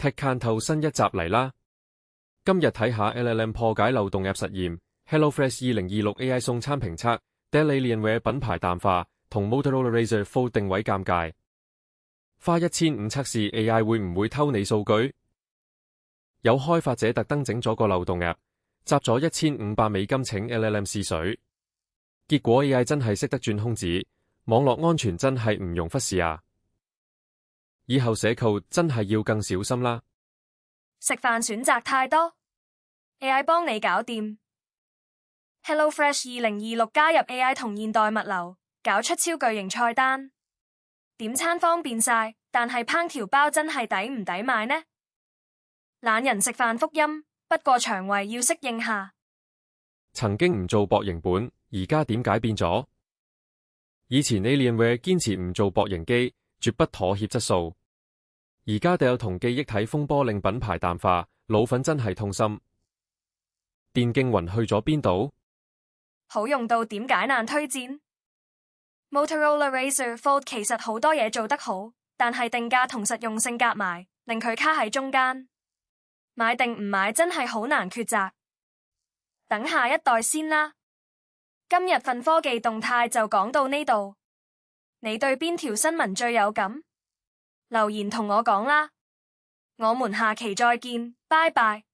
TechCanto 新一集嚟啦！今日睇下 LLM 破解漏洞 App 實驗 ，HelloFresh 2026 AI 送餐評測 ，Dell Alienware 品牌淡化，同 Motorola Razr Fold 定位尷尬。花1500測試 AI 會唔會偷你數據？有開發者特登整咗個漏洞 App， 集咗$1500請 LLM 試水，結果 AI 真係識得轉空子，網絡安全真係唔容忽視啊！以後寫 code 真係要更小心啦。食飯選擇太多 ，AI 幫你搞掂。HelloFresh 2026加入 AI 同現代物流，搞出超巨型菜單，點餐方便晒，但係烹調包真係抵唔抵買呢？懶人食飯福音，不過腸胃要適應下。曾經唔做薄型本，而家點解變咗？以前 Alienware 堅持唔做薄型機，絕不妥協質素。而家Dell同記憶體風波令品牌淡化，老粉真係痛心。電競雲去咗邊度？好用到點解難推薦。Motorola Razr Fold 其實好多嘢做得好，但係定價同實用性夾埋，令佢卡喺中間。買定唔買真係好難抉擇。等下一代先啦。今日份科技動態就講到呢度。你對邊條新聞最有感？留言同我講啦。我們下期再見，拜拜。